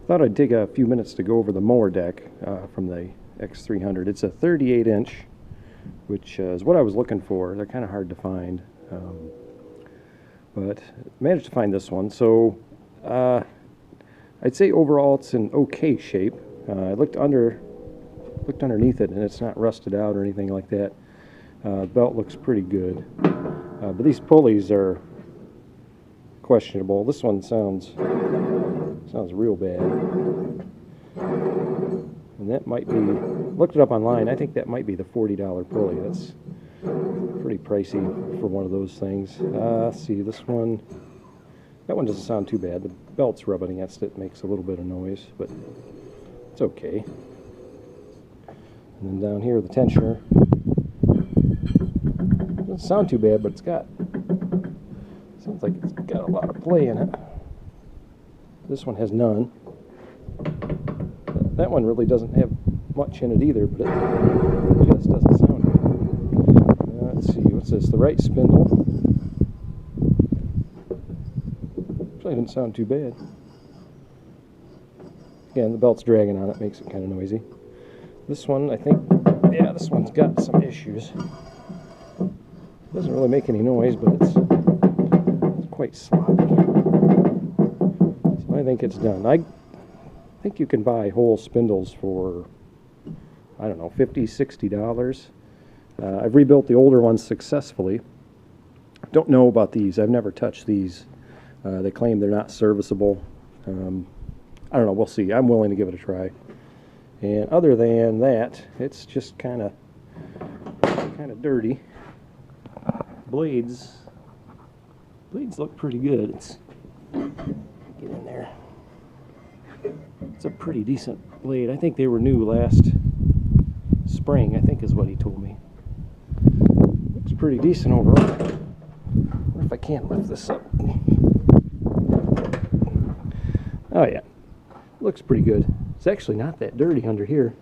Thought I'd take a few minutes to go over the mower deck from the X300. It's a 38-inch, which is what I was looking for. They're kind of hard to find, but managed to find this one. So I'd say overall it's in okay shape. I looked underneath it, and it's not rusted out or anything like that. The belt looks pretty good, but these pulleys are questionable. This one sounds real bad, and that might be, looked it up online, I think that might be the $40 pulley. That's pretty pricey for one of those things. Let's see, this one, that one doesn't sound too bad. The belt's rubbing against it, makes a little bit of noise, but it's okay. And then down here, the tensioner doesn't sound too bad, but sounds like it's got a lot of play in it. This one has none. That one really doesn't have much in it either, but it just doesn't sound good. Let's see, what's this? The right spindle. Actually didn't sound too bad. Again, the belt's dragging on it, makes it kind of noisy. This one, I think, yeah, this one's got some issues. Doesn't really make any noise, but it's quite sloppy. So I think it's done. I think you can buy whole spindles for, I don't know, $50, $60. I've rebuilt the older ones successfully. Don't know about these. I've never touched these. They claim they're not serviceable. I don't know. We'll see. I'm willing to give it a try. And other than that, it's just kind of dirty. Blades look pretty good. Get in there. It's a pretty decent blade. I think they were new last spring, I think is what he told me. Looks pretty decent overall. I wonder if I can lift this up. Oh yeah, looks pretty good. It's actually not that dirty under here.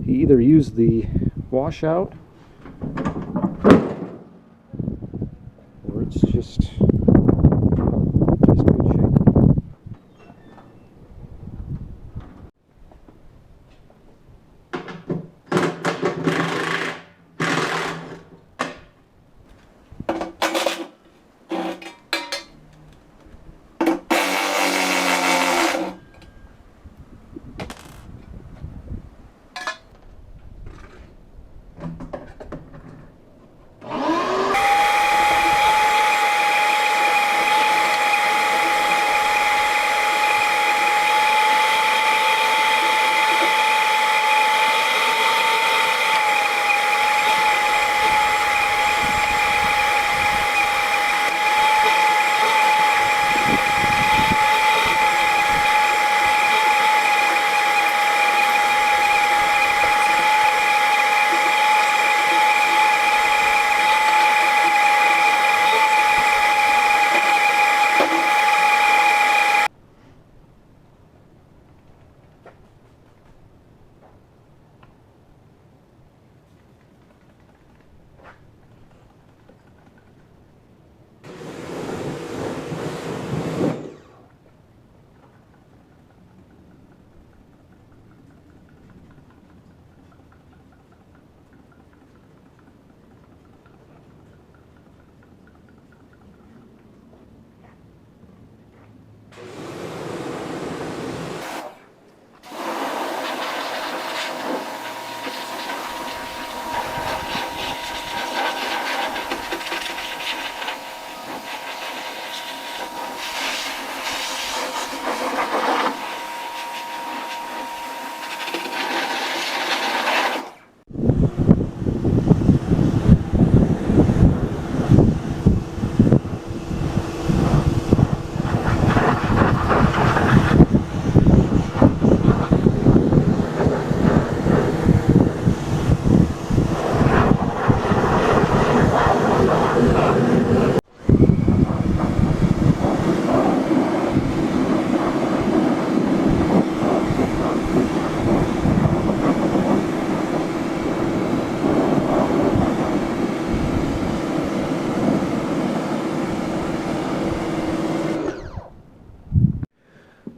He either used the washout or it's just good shape.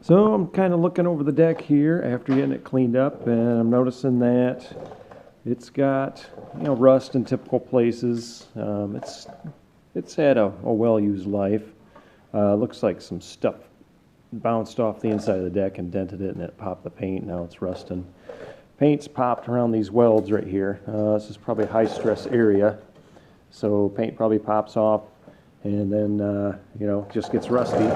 So I'm kind of looking over the deck here after getting it cleaned up, and I'm noticing that it's got, you know, rust in typical places. It's had a well-used life. Looks like some stuff bounced off the inside of the deck and dented it, and it popped the paint. Now it's rusting. Paint's popped around these welds right here. This is probably a high-stress area, so paint probably pops off, and then, you know, just gets rusty.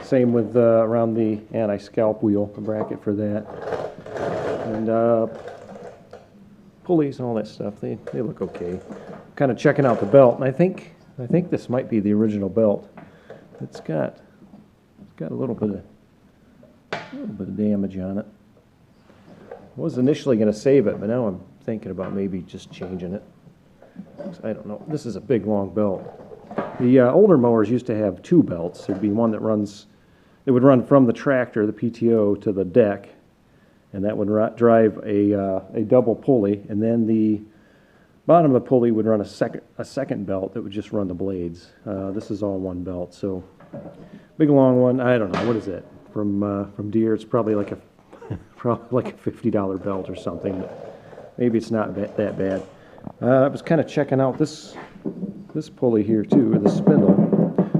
Same with around the anti-scalp wheel, the bracket for that. And pulleys and all that stuff, they look okay. Kind of checking out the belt, and I think this might be the original belt. It's got a little bit of damage on it. I was initially going to save it, but now I'm thinking about maybe just changing it. I don't know. This is a big, long belt. The older mowers used to have two belts. There'd be one that would run from the tractor, the PTO, to the deck, and that would drive a double pulley, and then the bottom of the pulley would run a second belt that would just run the blades. This is all one belt, so big long one. I don't know, what is it from Deere? It's probably like a $50 belt or something. But maybe it's not that bad. I was kind of checking out this pulley here too, or the spindle.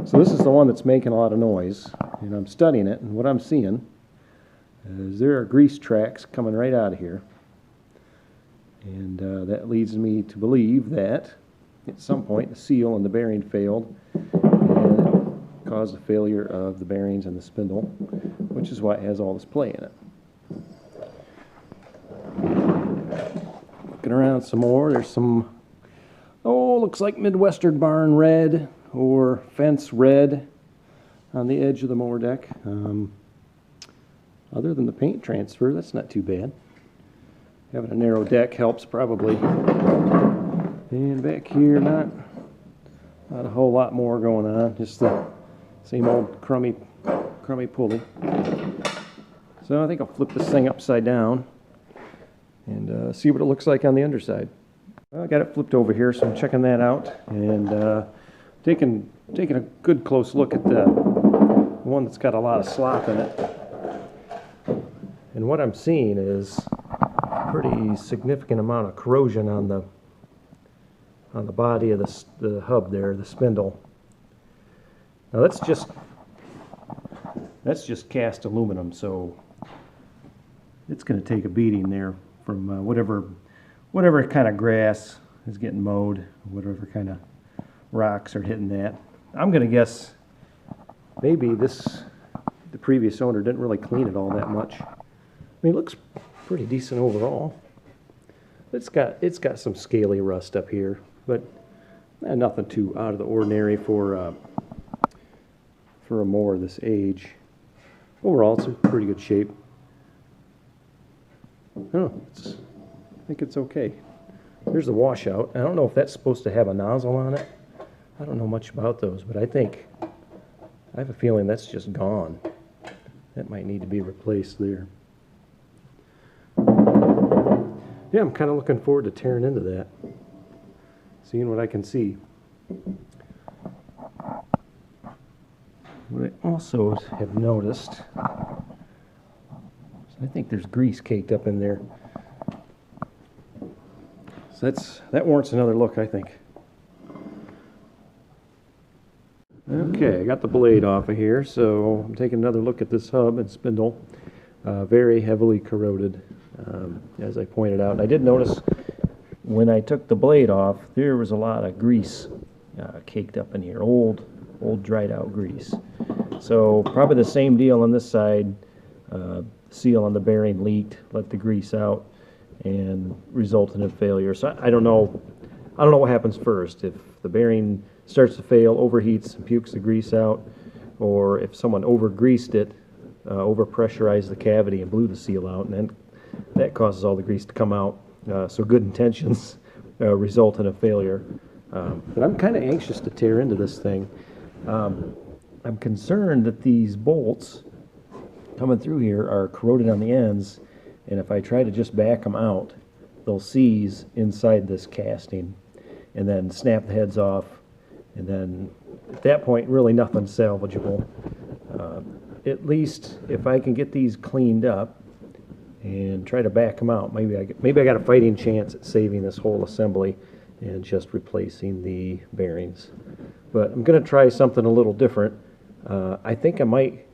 So this is the one that's making a lot of noise, and I'm studying it, and what I'm seeing is there are grease tracks coming right out of here, and that leads me to believe that at some point the seal and the bearing failed and it caused a failure of the bearings and the spindle, which is why it has all this play in it. Looking around some more, there's some, looks like Midwestern barn red or fence red on the edge of the mower deck. Other than the paint transfer, that's not too bad. Having a narrow deck helps probably. And back here, not a whole lot more going on, just the same old crummy pulley. So I think I'll flip this thing upside down and see what it looks like on the underside. Well, I got it flipped over here, so I'm checking that out and taking a good close look at the one that's got a lot of slop in it. And what I'm seeing is a pretty significant amount of corrosion on the body of the hub there, the spindle. Now that's just cast aluminum, so it's going to take a beating there from whatever kind of grass is getting mowed, whatever kind of rocks are hitting that. I'm going to guess maybe the previous owner didn't really clean it all that much. I mean, it looks pretty decent overall. It's got some scaly rust up here, but nothing too out of the ordinary for a mower this age. Overall, it's in pretty good shape. I think it's okay. There's the washout. I don't know if that's supposed to have a nozzle on it. I don't know much about those, but I have a feeling that's just gone. That might need to be replaced there. Yeah, I'm kind of looking forward to tearing into that, seeing what I can see. What I also have noticed, I think there's grease caked up in there. So that warrants another look, I think. Okay, I got the blade off of here, so I'm taking another look at this hub and spindle. Very heavily corroded, as I pointed out. I did notice when I took the blade off, there was a lot of grease caked up in here, old dried out grease. So probably the same deal on this side. Seal on the bearing leaked, let the grease out, and resulted in failure. So I don't know what happens first. If the bearing starts to fail, overheats and pukes the grease out, or if someone over-greased it, over-pressurized the cavity and blew the seal out, and then that causes all the grease to come out. So good intentions result in a failure. But I'm kind of anxious to tear into this thing. I'm concerned that these bolts coming through here are corroded on the ends, and if I try to just back them out, they'll seize inside this casting and then snap the heads off, and then at that point really nothing's salvageable. at least if I can get these cleaned up and try to back them out, maybe I got a fighting chance at saving this whole assembly and just replacing the bearings. But I'm going to try something a little different. I think I might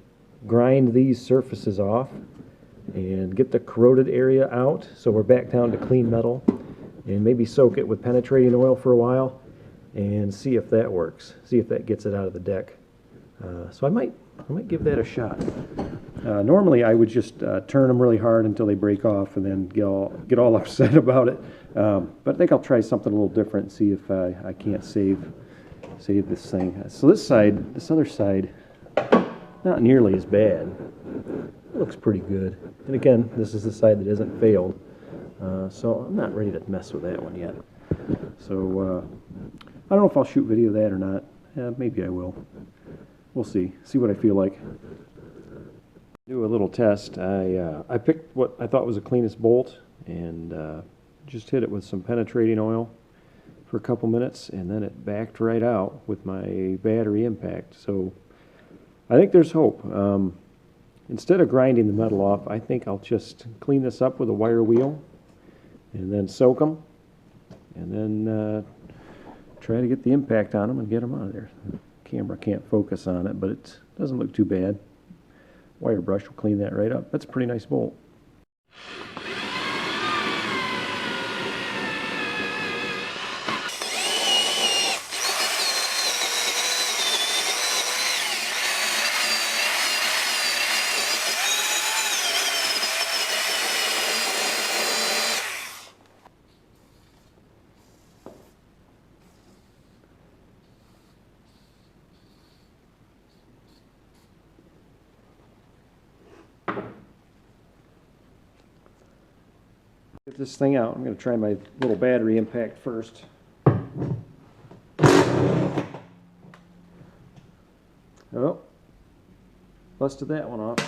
grind these surfaces off and get the corroded area out so we're back down to clean metal, and maybe soak it with penetrating oil for a while and see if that works, see if that gets it out of the deck. So I might give that a shot. Normally I would just turn them really hard until they break off and then get all upset about it. But I think I'll try something a little different and see if I can't save this thing. So this other side, not nearly as bad. It looks pretty good. And again, this is the side that hasn't failed. So I'm not ready to mess with that one yet. So I don't know if I'll shoot video of that or not. Maybe I will. We'll see. See what I feel like. Do a little test. I picked what I thought was the cleanest bolt and just hit it with some penetrating oil for a couple minutes, and then it backed right out with my battery impact. So I think there's hope. Instead of grinding the metal off, I think I'll just clean this up with a wire wheel and then soak them and then try to get the impact on them and get them out of there. The camera can't focus on it, but it doesn't look too bad. Wire brush will clean that right up. That's a pretty nice bolt. Get this thing out. I'm going to try my little battery impact first. Oh, busted that one off.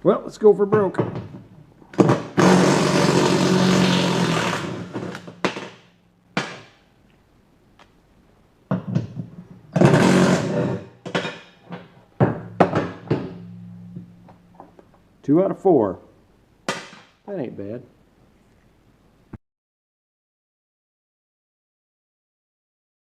Well, let's go for broke. Two out of four. That ain't bad.